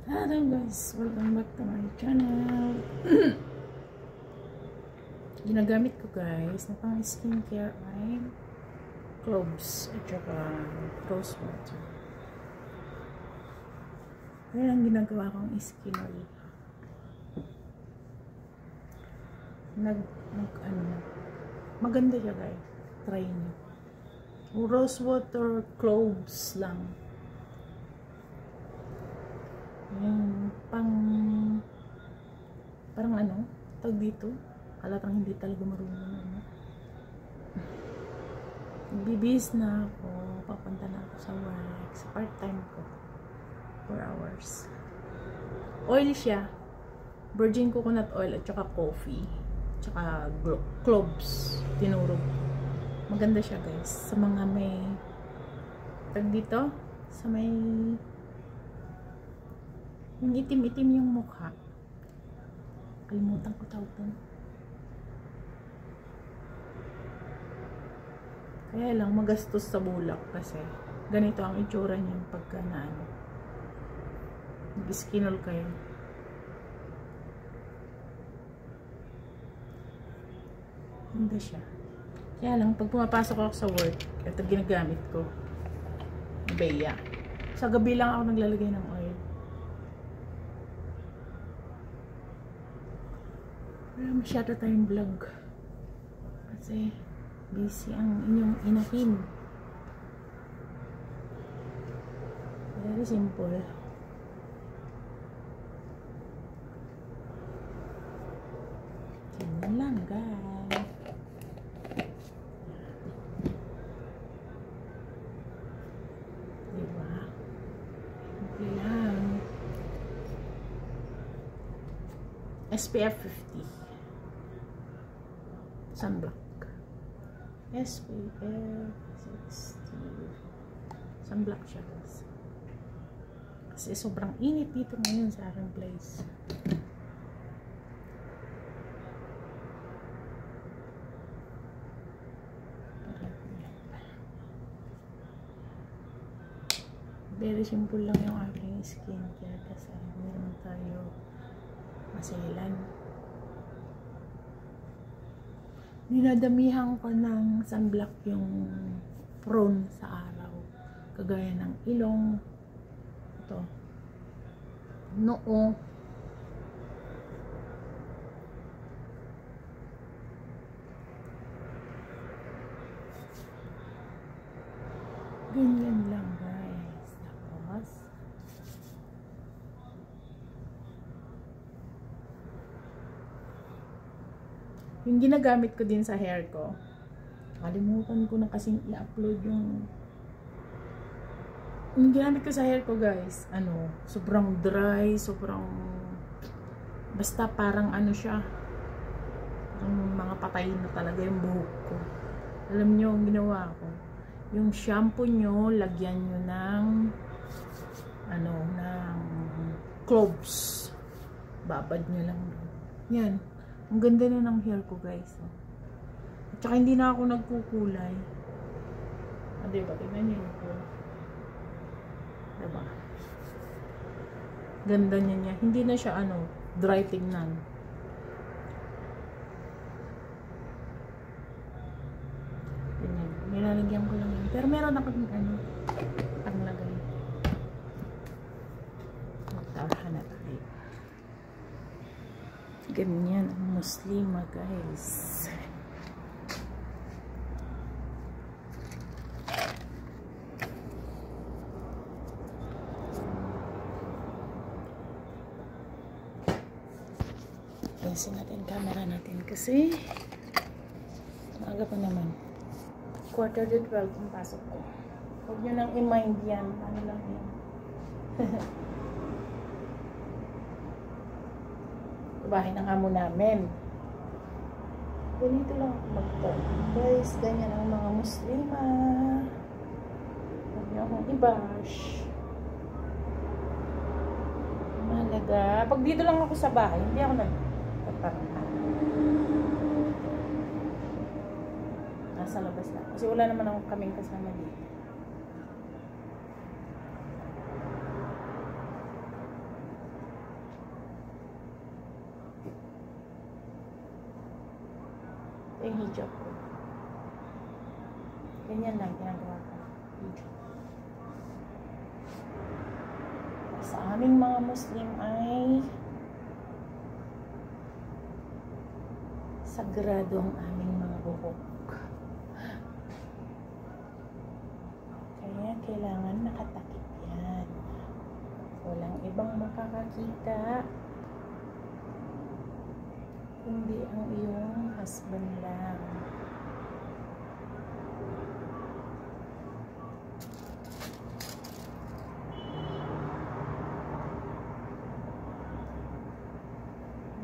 Hello guys, welcome back to my channel. Ginagamit ko guys na pang skincare ay cloves at saka rose water. Kaya ang ginagawa kong skin oil. Maganda siya guys. Try nyo. Rose water, cloves lang. Yung parang ano, tawag dito, halatang hindi talaga marunong ano. Bibihis na ako, papunta na ako sa work, sa part-time ko, 4 hours. Oil siya, virgin coconut oil at saka coffee, tsaka cloves, tinurog. Maganda siya guys, sa mga may, tawag dito, sa may yung itim-itim yung mukha. Kalimutan ko tawag doon. Kaya lang magastos sa bulak kasi ganito ang itsura niya pagka na ano, nag-skinol kayo. Hindi siya. Kaya lang pag pumapasok ako sa work, ito ginagamit ko. Bea. Sa gabi lang ako naglalagay ng oil. Wala masyado tayong vlog kasi busy ang inyong inahin. Very simple. Ganyan lang guys. Diba? Okay lang. SPF 50 sunblock. SPF 60 sunblock siya guys. Kasi sobrang init dito ngayon sa aking place. Very simple lang yung aking skincare kasi meron tayo maselan. Dinadamihan ko ng sunblock yung prone sa araw. Kagaya ng ilong, ito, noo, ganyan lang guys. Tapos yung ginagamit ko din sa hair ko, kalimutan ko na kasing i-upload yung ginamit ko sa hair ko guys, ano, sobrang dry, sobrang basta parang ano siya, parang mga patay na talaga yung buhok ko. Alam nyo ang ginawa ko, yung shampoo nyo, lagyan nyo ng ano, ng cloves, babad nyo lang yan. Ang ganda na ng hair ko guys. At saka hindi na ako nagkukulay. Ah, diba? Tignan nyo yun. Diba? Ganda niya. Hindi na siya ano, dry tingnan. Ganyan. Nilalagyan ko lang yun. Pero meron ako ng ano, ang lagay. Magtawahan na tayo. Ganyan ang muslima guys. Ayusin natin camera natin kasi maaga pa naman. 11:45 ang pasok ko. Huwag nyo nang i-mind yan. Ano lang yan. Bahay ng amo namin. Ganito lang ako mag-talk. Guys, ganyan ang mga muslima. Huwag nyo akong i-bash. Mahalaga. Pag dito lang ako sa bahay, hindi ako nagpaparangan. Nasa labas na. Kasi wala naman akong kaming kasama dito. yung hijab ko. Ganyan lang ginagawa ko. Hijab. Sa aming mga Muslim ay sagrado ang aming mga buhok. Kaya kailangan nakatakip yan. Walang ibang makakakita kundi ang iyong husband lang.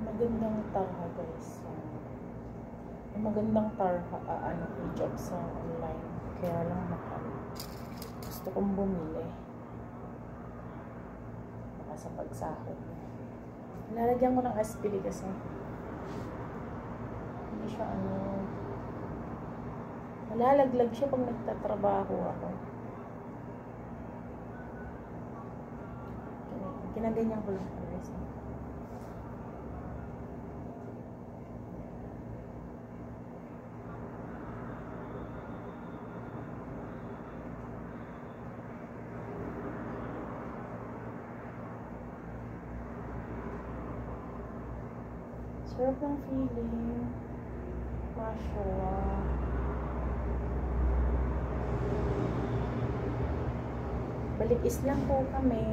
Magandang tarha guys. Magandang tarha hijab sa online. Kaya lang mahal. Gusto kong bumili. Baka sa pagsahod. Lalagyan ko ng aspili kasi hindi siya malalaglag siya pag nagtatrabaho ako. Kinaganyan ko lang guys. Sarap ng feeling. Mashallah. Balik Islam po kami.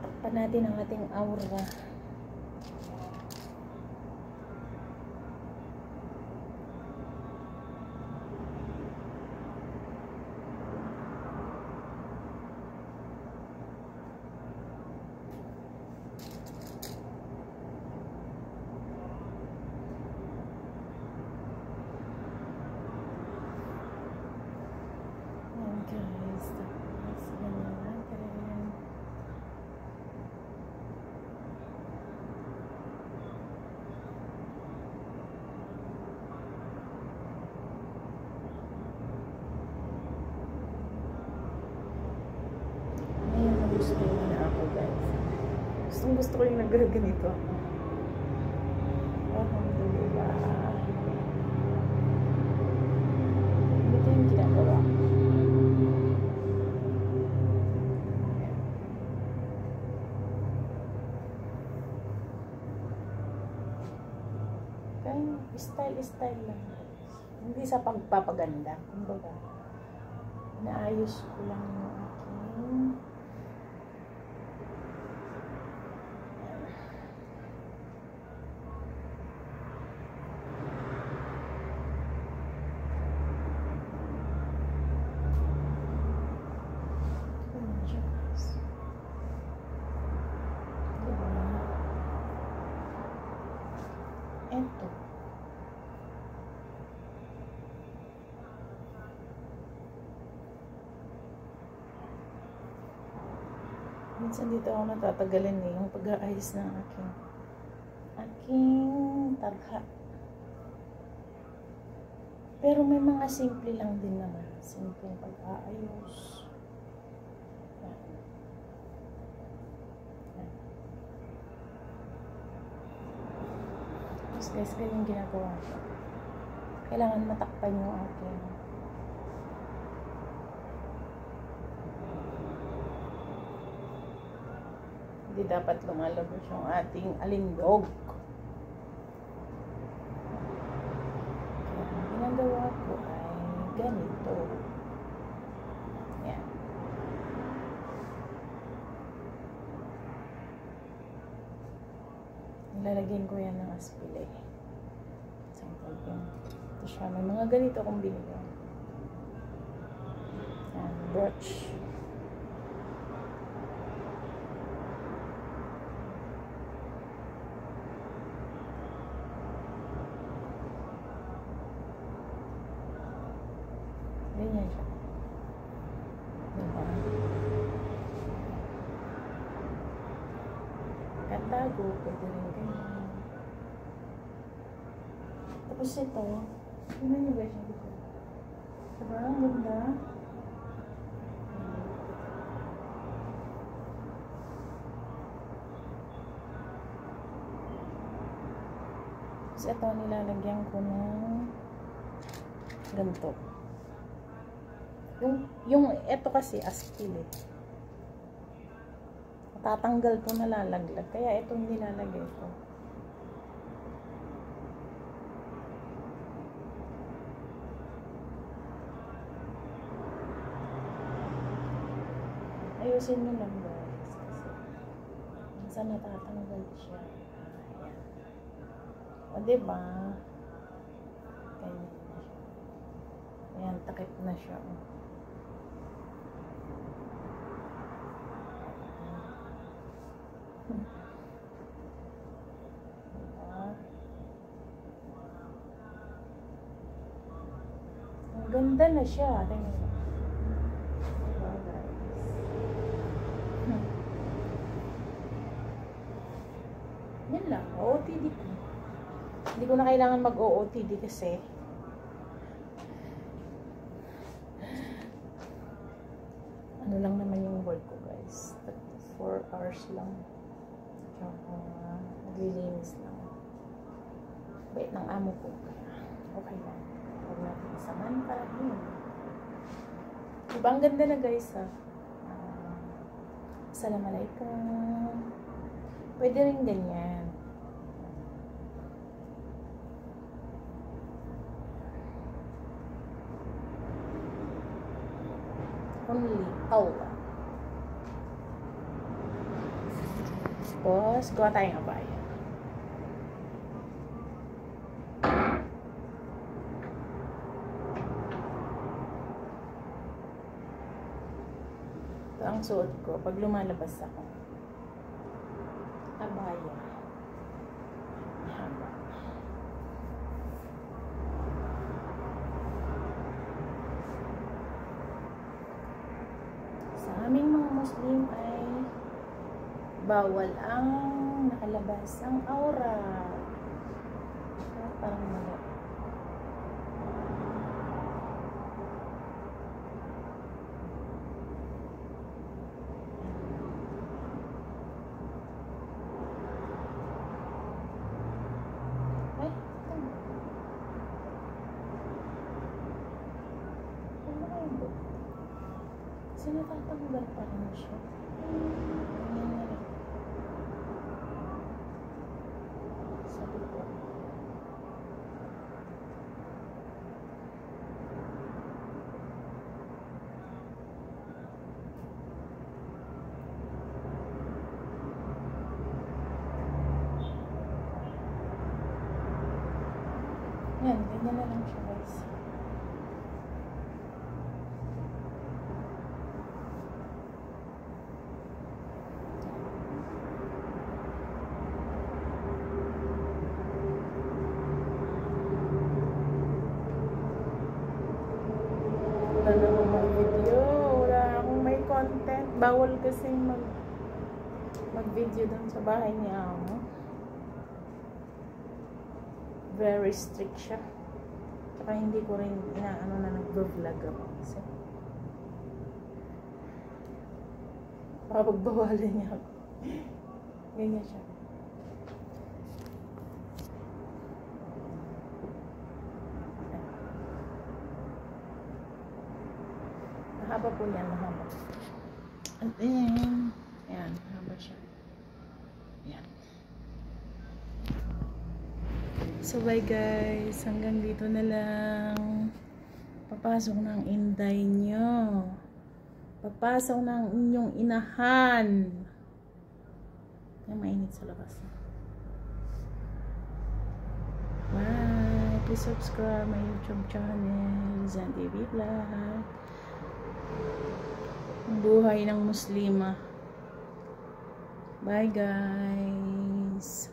Takpan natin ang ating aura. Guys, tapos ganyan natin. Ngayon na gusto na ako guys. Gusto ko yung nagaganito. Alhamdulillah. Ito yung ginagawa. Style lang. Hindi sa pagpapaganda. Kumbaga, naayos ko lang yung aking eto. Minsan dito ako natatagalin yung pag-aayos ng aking tarha. Pero may mga simple lang din naman. Simple pag-aayos. Tapos guys, ganyan ginagawa ko. Kailangan matakpan yung aking hindi dapat lumalabas yung ating alindog. Kaya ang ginagawa ko ay ganito. Yan. Nilalagyan ko yan ng aspile. Sample ko. Ito siya. May mga ganito akong binili. Yan. Brooch. Ganyan siya. Diba? Katago, pwede rin ganyan. Tapos ito, tingnan nyo guys yung dito. Diba? Ang ganda. Tapos ito, nilalagyan ko ng ganito. Yung ito kasi askil eh. Tatanggal po, nalalaglag. Kaya ito nilalagay ko. Ayusin nyo lang guys. Kasi minsan natatanggal siya. Ayan. O diba? Ganyan na siya. Ayan, takip na siya. Ang ganda na siya. Tingnan mo. Diba, guys? Yan lang. OOTD ko. Hindi ko na kailangan mag-OOTD kasi ano lang naman yung work ko guys. 4 hours lang. Naglilinis lang. Bait ng amo ko. Okay lang. Huwag natin isaman para yun. Diba ang ganda na guys ha? Assalamualaikum. Pwede rin ganyan. Only Allah. Tapos, gawa tayong abaya. Ito ang suot ko pag lumalabas ako. Abaya. Haba. Sa aming mga Muslim ay bawal ang nakalabas ang aura. Parang mali. Ay, tama. Ano ba ito? Kasi natatanggal pa rin siya. Ganyan na lang. Sabi ko. Yan, ganyan na lang siya guys. Wala na akong may video. Wala akong may content. Bawal kasi mag-video doon sa bahay ni Amo. Very strict siya. Tsaka hindi ko rin inaano na nag-vlog ako. Kasi papagbawalan niya ako. Ganyan siya. Mahaba po yan, mahaba. And then, ayan, mahaba siya. Ayan. So bye guys, hanggang dito na lang. Papasok ng inday nyo. Papasok ng inyong inahan. Kaya mainit sa labas. Bye. Please subscribe my YouTube channel, Zan TV Vlog. Buhay ng Muslima. Bye guys.